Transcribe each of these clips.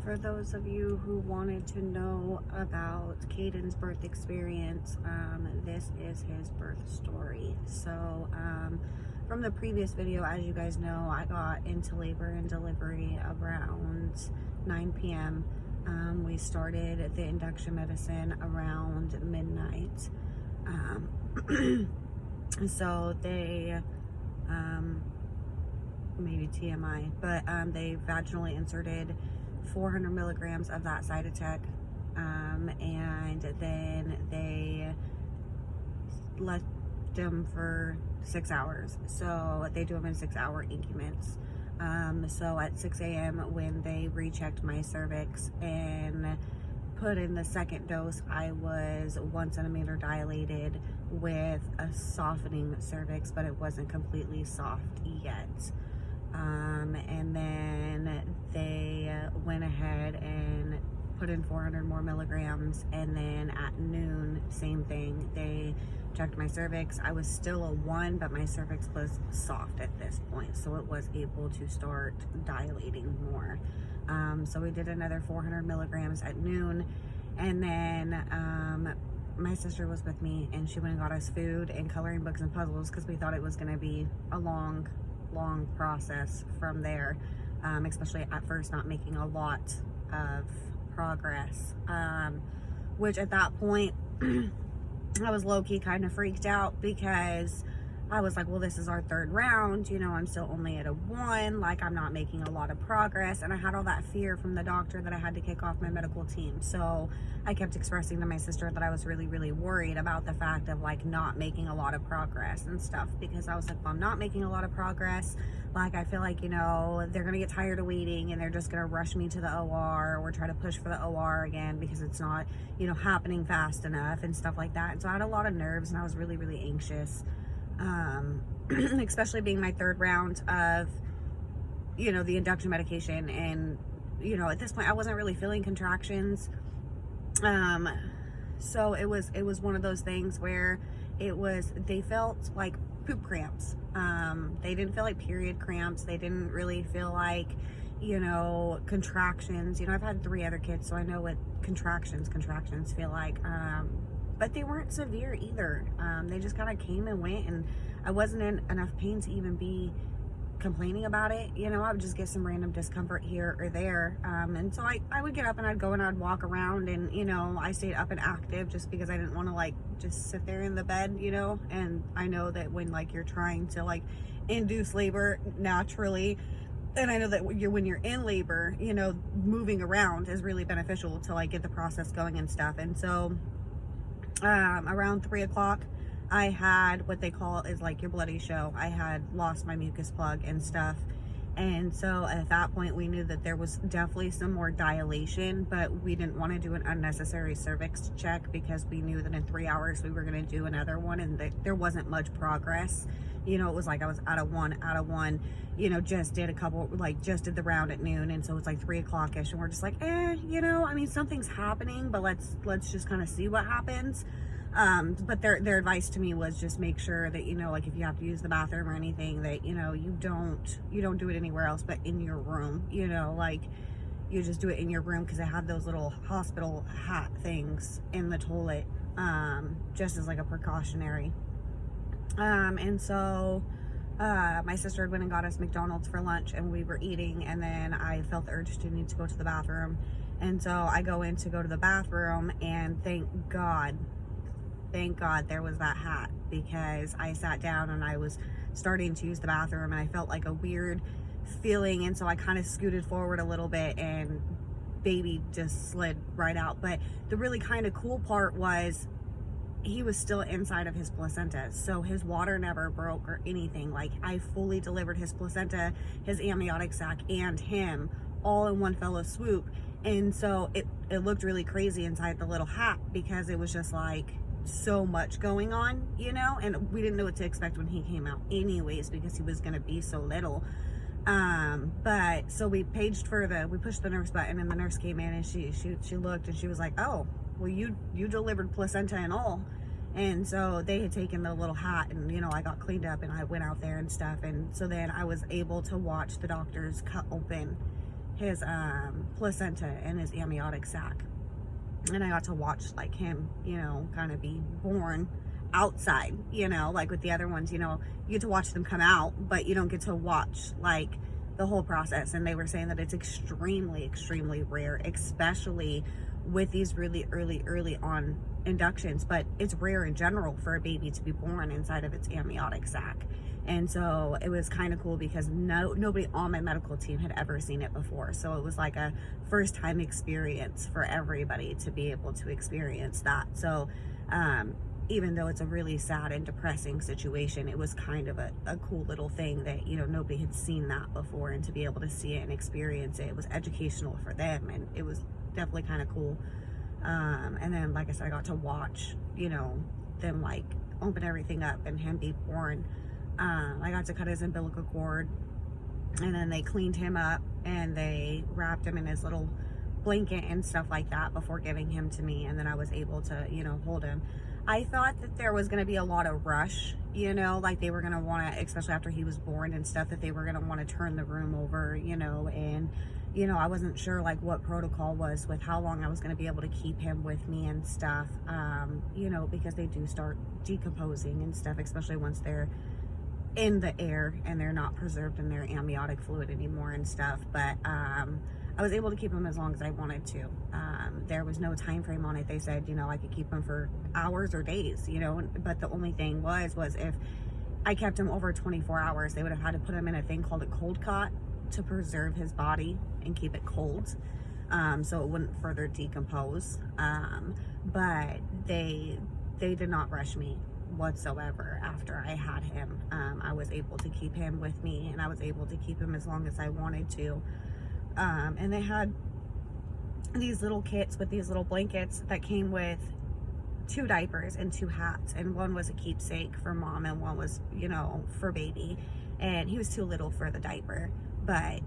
For those of you who wanted to know about Kayden's birth experience, this is his birth story. So, from the previous video, as you guys know, I got into labor and delivery around 9 p.m. We started the induction medicine around midnight. So they, maybe TMI, but they vaginally inserted 400 milligrams of that Cytotec, and then they left them for 6 hours. So they do them in 6-hour increments. So at 6 a.m. when they rechecked my cervix and put in the second dose, I was 1 centimeter dilated with a softening cervix, but it wasn't completely soft yet. And then they went ahead and put in 400 more milligrams, and then at noon, same thing, they checked my cervix. I was still a 1, but my cervix was soft at this point, so it was able to start dilating more. So we did another 400 milligrams at noon, and then my sister was with me, and she went and got us food and coloring books and puzzles, because we thought it was going to be a long process from there, especially at first not making a lot of progress, which at that point I was low-key kind of freaked out, because I was like, well, this is our 3rd round, you know, I'm still only at a 1, like I'm not making a lot of progress. And I had all that fear from the doctor that I had to kick off my medical team. So I kept expressing to my sister that I was really, really worried about the fact of like not making a lot of progress and stuff, because I was like, well, I'm not making a lot of progress. Like, I feel like, you know, they're going to get tired of waiting and they're just going to rush me to the OR, or try to push for the OR again because it's not, you know, happening fast enough and stuff like that. And so I had a lot of nerves, and I was really, really anxious. Especially being my 3rd round of, you know, the induction medication. And, you know, at this point I wasn't really feeling contractions. So it was one of those things where they felt like poop cramps. They didn't feel like period cramps. They didn't really feel like, you know, contractions. You know, I've had 3 other kids, so I know what contractions feel like. But they weren't severe either. They just kind of came and went, and I wasn't in enough pain to even be complaining about it. You know, I would just get some random discomfort here or there. And so I would get up and I'd go and I'd walk around, and, you know, I stayed up and active just because I didn't want to like just sit there in the bed, you know. And I know that when like you're trying to like induce labor naturally, and I know that when you're in labor, you know, moving around is really beneficial to like get the process going and stuff. And so around 3 o'clock, I had what they call is like your bloody show. I had lost my mucus plug and stuff. And so at that point we knew that there was definitely some more dilation, but we didn't want to do an unnecessary cervix check, because we knew that in 3 hours we were going to do another one, and there wasn't much progress. You know, it was like I was out of one, you know, just did the round at noon. And so it's like 3 o'clock-ish, and we're just like, you know, I mean, something's happening, but let's just kind of see what happens. But their advice to me was just make sure that, you know, like if you have to use the bathroom or anything, that, you know, you don't do it anywhere else but in your room. You know, like you just do it in your room, because I had those little hospital hat things in the toilet, just as like a precautionary. And so my sister went and got us McDonald's for lunch, and we were eating, and then I felt the urge to need to go to the bathroom. And so I go to the bathroom, and thank God there was that hat, because I sat down and I was starting to use the bathroom, and I felt like a weird feeling, and so I kind of scooted forward a little bit, and baby just slid right out. But the really kind of cool part was he was still inside of his placenta, so his water never broke or anything. Like, I fully delivered his placenta, his amniotic sac, and him all in one fell swoop. And so it looked really crazy inside the little hat, because it was just like so much going on, you know. And we didn't know what to expect when he came out anyways, because he was going to be so little. But so we pushed the nurse button, and the nurse came in, and she looked, and she was like, oh, well, you delivered placenta and all. And so they had taken the little hat, and, you know, I got cleaned up and I went out there and stuff. And so then I was able to watch the doctors cut open his placenta and his amniotic sac. And I got to watch like him, kind of be born outside, like with the other ones, you get to watch them come out, but you don't get to watch like the whole process. And they were saying that it's extremely, extremely rare, especially with these really early on inductions, but it's rare in general for a baby to be born inside of its amniotic sac. And so it was kind of cool because nobody on my medical team had ever seen it before. So it was like a first time experience for everybody to be able to experience that. So even though it's a really sad and depressing situation, it was kind of a cool little thing that, nobody had seen that before, and to be able to see it and experience it was educational for them, and it was definitely kind of cool. And then, like I said, I got to watch, them like open everything up and him be born. I got to cut his umbilical cord, and then they cleaned him up and they wrapped him in his little blanket and stuff like that before giving him to me. And then I was able to, hold him. I thought that there was going to be a lot of rush, like they were going to want to, especially after he was born and stuff, that they were going to want to turn the room over, and I wasn't sure like what protocol was with how long I was going to be able to keep him with me and stuff, because they do start decomposing and stuff, especially once they're in the air and they're not preserved in their amniotic fluid anymore and stuff. But I was able to keep him as long as I wanted to. There was no time frame on it. They said, I could keep him for hours or days, but the only thing was if I kept him over 24 hours, they would have had to put him in a thing called a cold cot to preserve his body and keep it cold, so it wouldn't further decompose. But they did not rush me whatsoever after I had him. I was able to keep him with me, and I was able to keep him as long as I wanted to. And they had these little kits with these little blankets that came with 2 diapers and 2 hats, and one was a keepsake for mom and one was, for baby. And he was too little for the diaper, but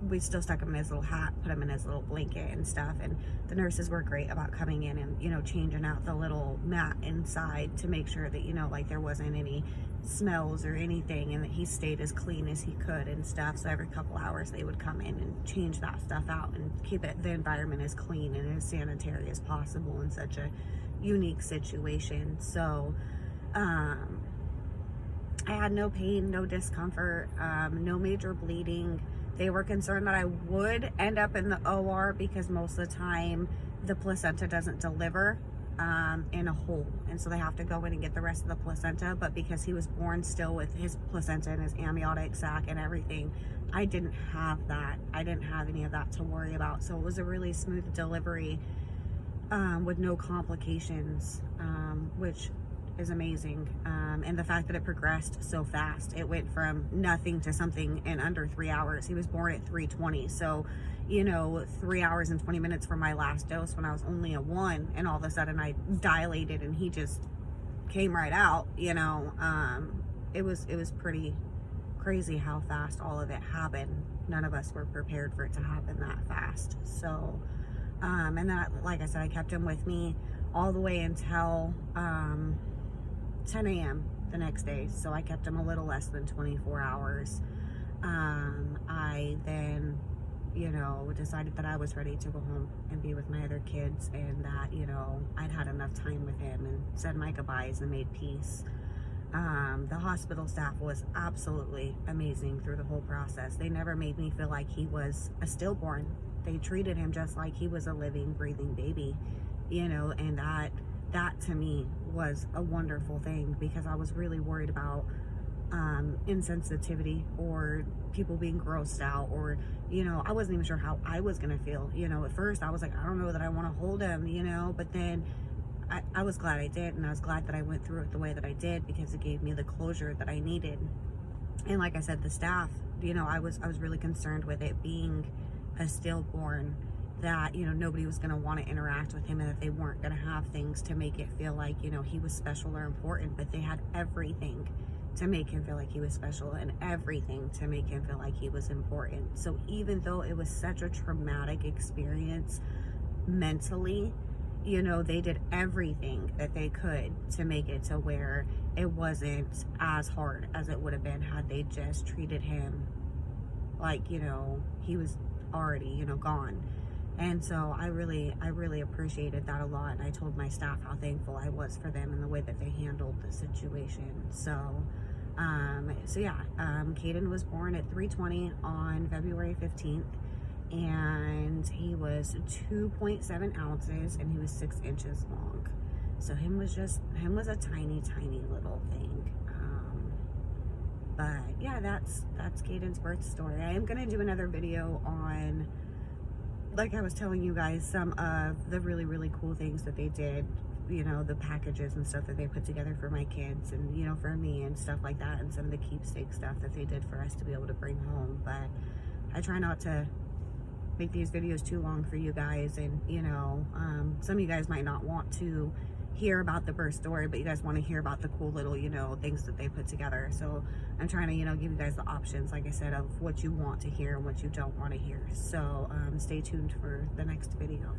we still stuck him in his little hat, put him in his little blanket and stuff. And the nurses were great about coming in and, changing out the little mat inside to make sure that, like there wasn't any smells or anything, and that he stayed as clean as he could and stuff. So every couple hours they would come in and change that stuff out and keep the environment as clean and as sanitary as possible in such a unique situation. So I had no pain, no discomfort, no major bleeding. They were concerned that I would end up in the OR because most of the time the placenta doesn't deliver in a hole, and so they have to go in and get the rest of the placenta. But because he was born still with his placenta and his amniotic sac and everything, I didn't have that. I didn't have any of that to worry about. So it was a really smooth delivery with no complications, which is amazing. And the fact that it progressed so fast, it went from nothing to something in under 3 hours. He was born at 3:20, so 3 hours and 20 minutes from my last dose when I was only a 1, and all of a sudden I dilated and he just came right out. It was pretty crazy how fast all of it happened. None of us were prepared for it to happen that fast. So and then, like I said, I kept him with me all the way until 10 a.m. the next day. So I kept him a little less than 24 hours. I then, decided that I was ready to go home and be with my other kids, and that, I'd had enough time with him, and said my goodbyes and made peace. The hospital staff was absolutely amazing through the whole process. They never made me feel like he was a stillborn. They treated him just like he was a living, breathing baby, and that to me was a wonderful thing, because I was really worried about insensitivity or people being grossed out, or I wasn't even sure how I was gonna feel. At first I was like, I don't know that I want to hold him, but then I was glad I did, and I was glad that I went through it the way that I did, because it gave me the closure that I needed. And like I said, the staff, I was really concerned with it being a stillborn, that nobody was going to want to interact with him, and that they weren't going to have things to make it feel like he was special or important. But they had everything to make him feel like he was special, and everything to make him feel like he was important. So even though it was such a traumatic experience mentally, they did everything that they could to make it to where it wasn't as hard as it would have been had they just treated him like, you know, he was already, you know, gone. And so I really appreciated that a lot. And I told my staff how thankful I was for them and the way that they handled the situation. So yeah, Kayden was born at 3:20 on February 15th, and he was 2.7 ounces, and he was 6 inches long. So him was a tiny little thing. But yeah, that's Kayden's birth story. I am gonna do another video on, like I was telling you guys, some of the really cool things that they did, you know, the packages and stuff that they put together for my kids and, you know, for me and stuff like that, and some of the keepsake stuff that they did for us to be able to bring home. But I try not to make these videos too long for you guys, and, you know, some of you guys might not want to hear about the birth story, but you guys want to hear about the cool little, you know, things that they put together. So I'm trying to, you know, give you guys the options, like I said, of what you want to hear and what you don't want to hear. So stay tuned for the next video.